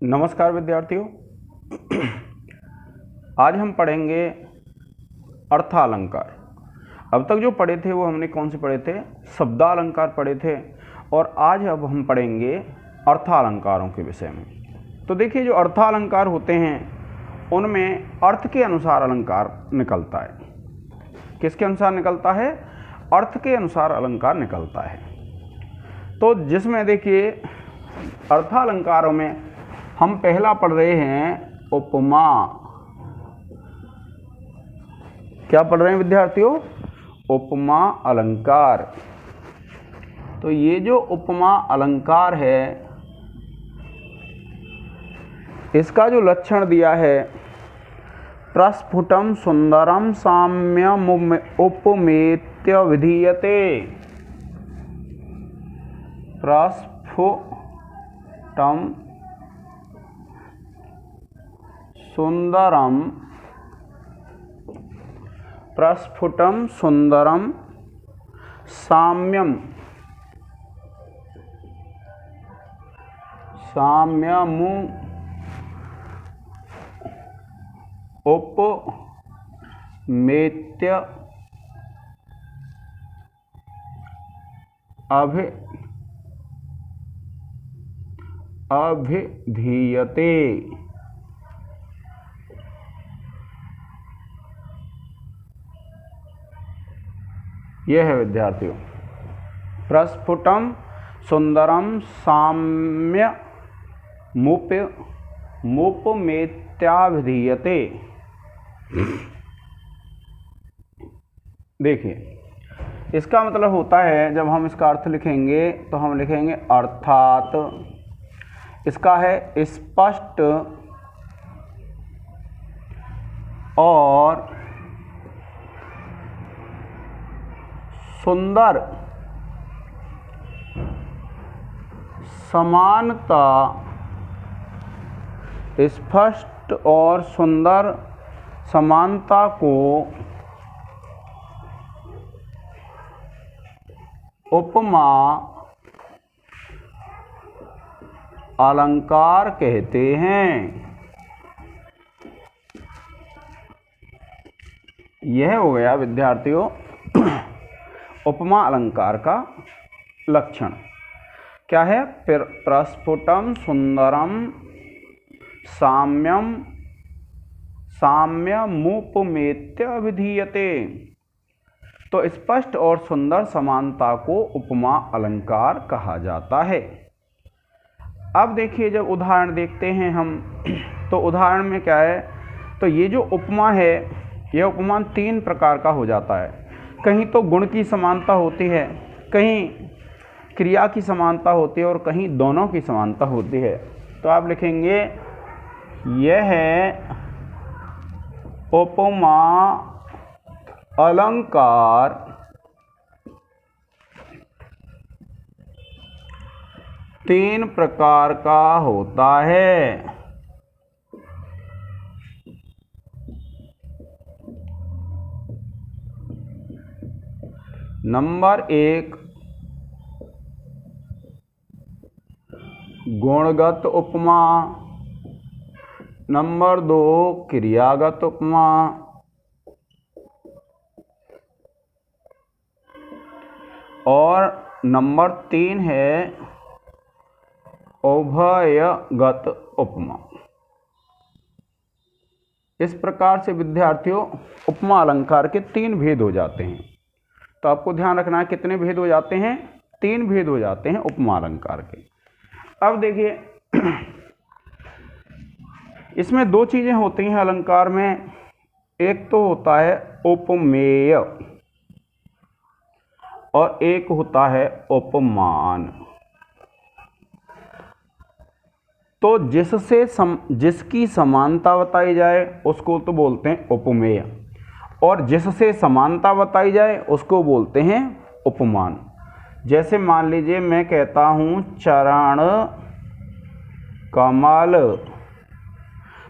नमस्कार विद्यार्थियों। आज हम पढ़ेंगे अर्थालंकार। अब तक जो पढ़े थे वो हमने कौन से पढ़े थे? शब्दालंकार पढ़े थे। और आज अब हम पढ़ेंगे अर्थालंकारों के विषय में। तो देखिए, जो अर्थालंकार होते हैं उनमें अर्थ के अनुसार अलंकार निकलता है। किसके अनुसार निकलता है? अर्थ के अनुसार अलंकार निकलता है। तो जिसमें देखिए अर्थालंकारों में हम पहला पढ़ रहे हैं उपमा। क्या पढ़ रहे हैं विद्यार्थियों? उपमा अलंकार। तो ये जो उपमा अलंकार है, इसका जो लक्षण दिया है, प्रस्फुटम सुंदरम साम्यम उपमेत्य विधीयते। प्रस्फुटम सुंदरम, प्रस्फुटम सुंदरम साम्यम, साम्यमु उपमेत्य अभिधीयते। यह है विद्यार्थियों, प्रस्फुटम सुंदरम साम्य मुपमेत्याभिधीयते। देखिए, इसका मतलब होता है, जब हम इसका अर्थ लिखेंगे तो हम लिखेंगे अर्थात। इसका है स्पष्ट और सुंदर समानता, स्पष्ट और सुंदर समानता को उपमा अलंकार कहते हैं। यह हो गया विद्यार्थियों उपमा अलंकार का लक्षण। क्या है? प्रस्फुटम सुंदरम साम्यम साम्यमुपमेत्य अभिधीयते। तो स्पष्ट और सुंदर समानता को उपमा अलंकार कहा जाता है। अब देखिए, जब उदाहरण देखते हैं हम, तो उदाहरण में क्या है? तो ये जो उपमा है, यह उपमान 3 प्रकार का हो जाता है। कहीं तो गुण की समानता होती है, कहीं क्रिया की समानता होती है और कहीं दोनों की समानता होती है। तो आप लिखेंगे यह है उपमा अलंकार तीन प्रकार का होता है। नंबर 1 गुणगत उपमा, नंबर 2 क्रियागत उपमा, और नंबर 3 है उभयगत उपमा। इस प्रकार से विद्यार्थियों उपमा अलंकार के 3 भेद हो जाते हैं। तो आपको ध्यान रखना है, कितने भेद हो जाते हैं? 3 भेद हो जाते हैं उपमा अलंकार के। अब देखिए, इसमें 2 चीजें होती हैं अलंकार में। एक तो होता है उपमेय और एक होता है उपमान। तो जिसकी समानता बताई जाए उसको तो बोलते हैं उपमेय, और जिससे समानता बताई जाए उसको बोलते हैं उपमान। जैसे मान लीजिए मैं कहता हूं चरण कमल,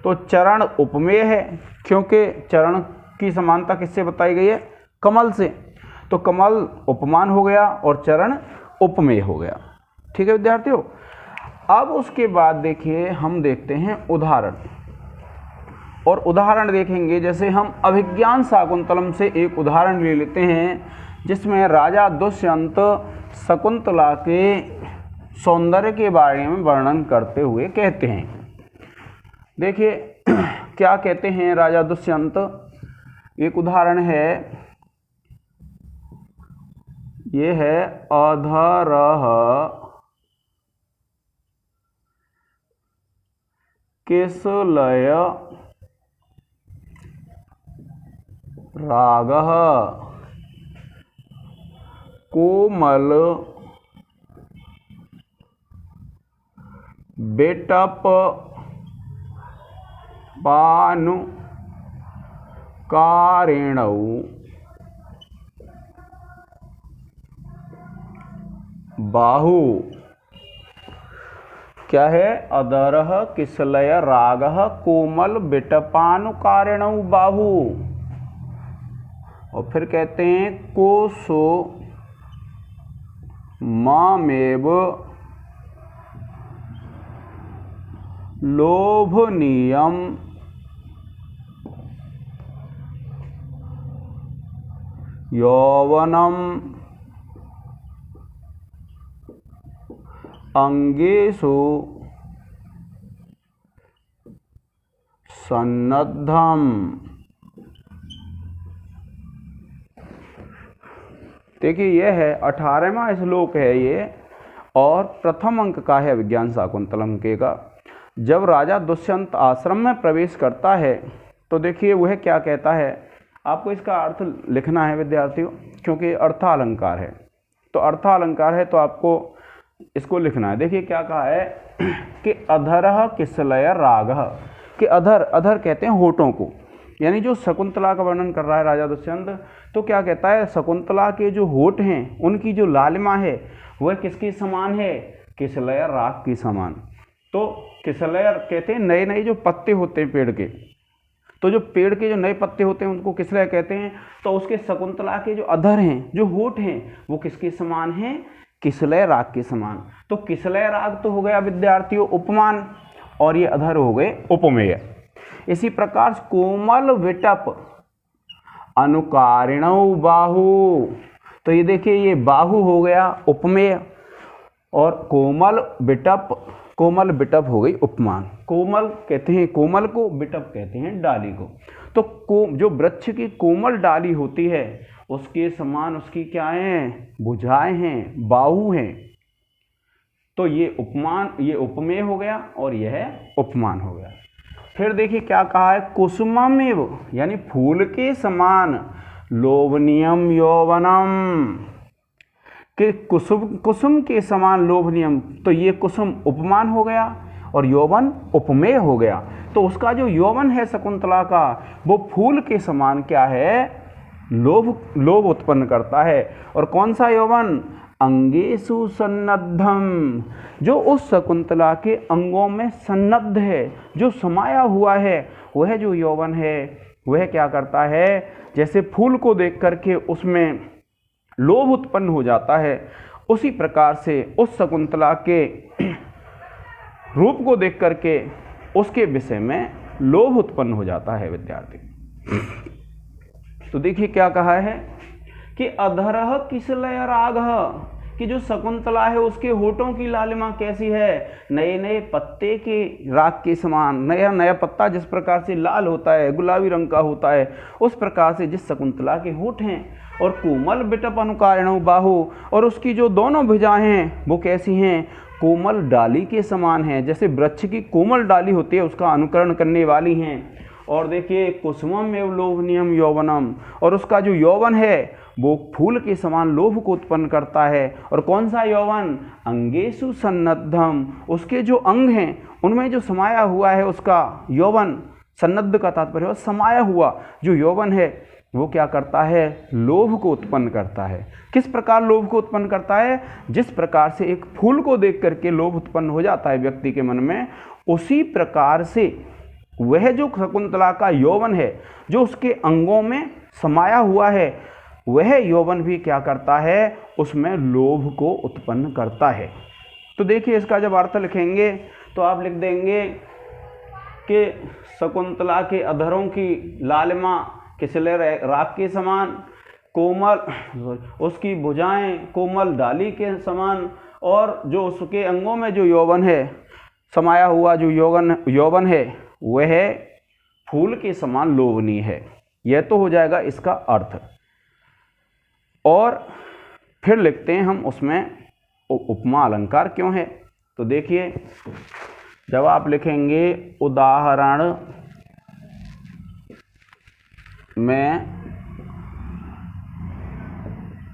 तो चरण उपमेय है क्योंकि चरण की समानता किससे बताई गई है? कमल से। तो कमल उपमान हो गया और चरण उपमेय हो गया। ठीक है विद्यार्थियों। अब उसके बाद देखिए हम देखते हैं उदाहरण, और उदाहरण देखेंगे जैसे हम अभिज्ञान शाकुंतलम से एक उदाहरण ले लेते हैं जिसमें राजा दुष्यंत शकुंतला के सौंदर्य के बारे में वर्णन करते हुए कहते हैं। देखिए क्या कहते हैं राजा दुष्यंत, एक उदाहरण है, ये है अधरः केसलय रागः कोमल बेटप पानु कारिणौ बाहु। क्या है? अदरः किसलय रागः कोमल बिटपानुकारिणौ बाहु। और फिर कहते हैं कोसो मामेव लोभनीयम यौवनम अंगेषु सन्नद्धम। देखिए यह है 18वां श्लोक है ये, और प्रथम अंक का है विज्ञान शाकुंतलम के का। जब राजा दुष्यंत आश्रम में प्रवेश करता है तो देखिए वह क्या कहता है, आपको इसका अर्थ लिखना है विद्यार्थियों, क्योंकि अर्थालंकार है, तो अर्थालंकार है तो आपको इसको लिखना है। देखिए क्या कहा है कि अधरः किसलय रागः, कि अधर, अधर कहते हैं होठों को, यानी जो शकुंतला का वर्णन कर रहा है राजा दुष्यंत, तो क्या कहता है शकुंतला के जो होठ हैं उनकी जो लालिमा है वह किसके समान है? किसलय राग के समान। तो किसलय कहते हैं नए नए जो पत्ते होते हैं पेड़ के, तो जो पेड़ के जो नए पत्ते होते हैं उनको किसलय कहते हैं। तो उसके शकुंतला के जो अधर हैं, जो होठ हैं, वो किसके समान हैं? किसलय राग के समान। तो किसलय राग तो हो गया विद्यार्थियों उपमान, और ये अधर हो गए उपमेय। इसी प्रकार कोमल विटप अनुकारिणौ बाहु, तो ये देखिए ये बाहु हो गया उपमेय, और कोमल बिटप हो गई उपमान। कोमल कहते हैं कोमल को, बिटप कहते हैं डाली को। तो जो वृक्ष की कोमल डाली होती है उसके समान उसकी क्या है? भुजाएं हैं, बाहु हैं। तो ये उपमान, ये उपमेय हो गया और यह उपमान हो गया। फिर देखिए क्या कहा है, कुसुममेव, यानी फूल के समान, लोभनीयम यौवनम, कि कुसुम के समान लोभनीयम, तो ये कुसुम उपमान हो गया और यौवन उपमेय हो गया। तो उसका जो यौवन है शकुंतला का, वो फूल के समान क्या है? लोभ उत्पन्न करता है। और कौन सा यौवन? अंगेषु सन्नद्धम, जो उस शकुंतला के अंगों में सन्नद्ध है, जो समाया हुआ है, वह जो यौवन है वह क्या करता है? जैसे फूल को देख करके उसमें लोभ उत्पन्न हो जाता है, उसी प्रकार से उस शकुंतला के रूप को देख करके उसके विषय में लोभ उत्पन्न हो जाता है विद्यार्थी। तो देखिए क्या कहा है कि अधरः किसलय रागः, कि जो शकुंतला है उसके होठों की लालिमा कैसी है? नए नए पत्ते के राग के समान। नया नया पत्ता जिस प्रकार से लाल होता है, गुलाबी रंग का होता है, उस प्रकार से जिस शकुंतला के होठ हैं। और कोमल बिटप अनुकारिणौ बाहु, और उसकी जो दोनों भुजाएं हैं वो कैसी हैं? कोमल डाली के समान हैं, जैसे वृक्ष की कोमल डाली होती है उसका अनुकरण करने वाली हैं। और देखिए कुसुमम एवं लोभनीयम यौवनम, और उसका जो यौवन है वो फूल के समान लोभ को उत्पन्न करता है। और कौन सा यौवन? अंगेषु सन्नद्धम, उसके जो अंग हैं उनमें जो समाया हुआ है उसका यौवन, सन्नद्ध का तात्पर्य है समाया हुआ जो यौवन है वो क्या करता है? लोभ को उत्पन्न करता है। किस प्रकार लोभ को उत्पन्न करता है? जिस प्रकार से एक फूल को देख करके लोभ उत्पन्न हो जाता है व्यक्ति के मन में, उसी प्रकार से वह जो शकुंतला का यौवन है, जो उसके अंगों में समाया हुआ है, वह यौवन भी क्या करता है? उसमें लोभ को उत्पन्न करता है। तो देखिए इसका जब अर्थ लिखेंगे तो आप लिख देंगे कि शकुंतला के अधरों की लालिमा किसले राख के समान, कोमल उसकी भुजाएं कोमल डाली के समान, और जो उसके अंगों में जो यौवन है समाया हुआ जो यौवन है वह फूल के समान लोभनीय है। यह तो हो जाएगा इसका अर्थ। और फिर लिखते हैं हम उसमें उपमा अलंकार क्यों है। तो देखिए जब आप लिखेंगे उदाहरण में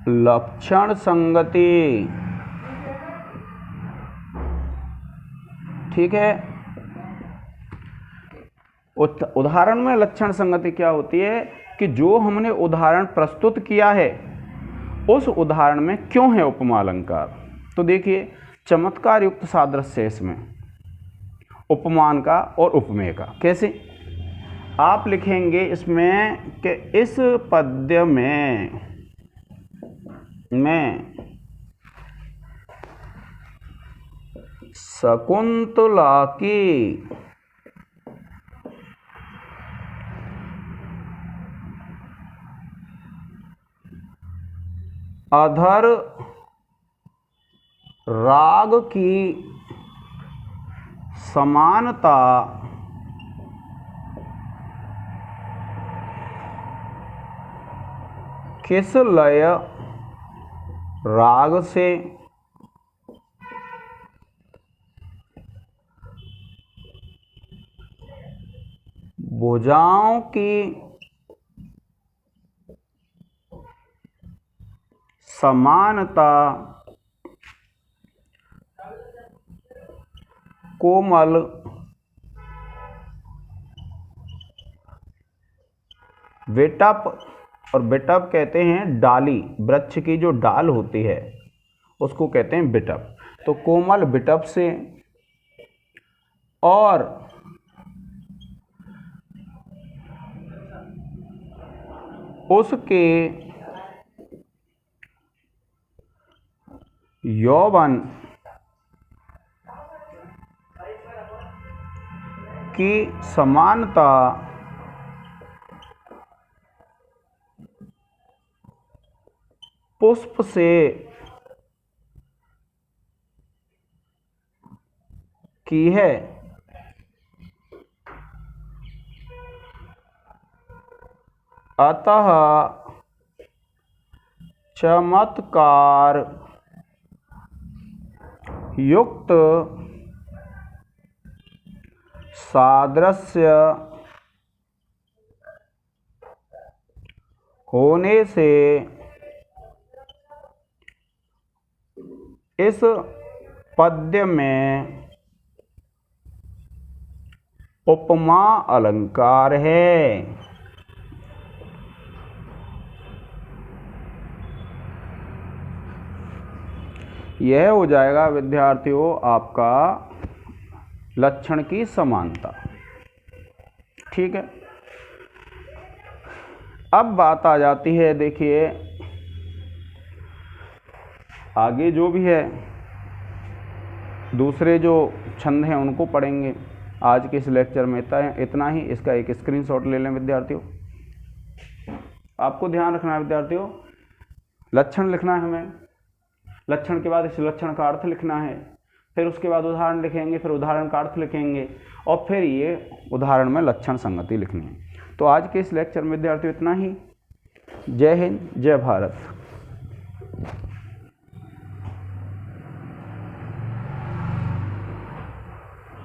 लक्षण संगति, ठीक है, उदाहरण में लक्षण संगति क्या होती है कि जो हमने उदाहरण प्रस्तुत किया है उस उदाहरण में क्यों है उपमा अलंकार। तो देखिए चमत्कार युक्त सादृश्य इसमें उपमान का और उपमेय का। कैसे आप लिखेंगे इसमें कि इस पद्य में शकुंतला की अधर राग की समानता किस लय राग से भुजाओं की समानता कोमल विटप, और विटप कहते हैं डाली, वृक्ष की जो डाल होती है उसको कहते हैं विटप। तो कोमल विटप से और उसके यौवन की समानता पुष्प से की है। अतः चमत्कार युक्त सादृश्य होने से इस पद्य में उपमा अलंकार है। यह हो जाएगा विद्यार्थियों आपका लक्षण की समानता। ठीक है, अब बात आ जाती है, देखिए आगे जो भी है दूसरे जो छंद हैं उनको पढ़ेंगे। आज के इस लेक्चर में इतना ही। इसका एक स्क्रीनशॉट ले लें विद्यार्थियों। आपको ध्यान रखना है विद्यार्थियों, लक्षण लिखना है हमें, लक्षण के बाद इस लक्षण का अर्थ लिखना है, फिर उसके बाद उदाहरण लिखेंगे, फिर उदाहरण का अर्थ लिखेंगे, और फिर ये उदाहरण में लक्षण संगति लिखनी है। तो आज के इस लेक्चर में विद्यार्थियों इतना ही। जय हिंद, जय भारत।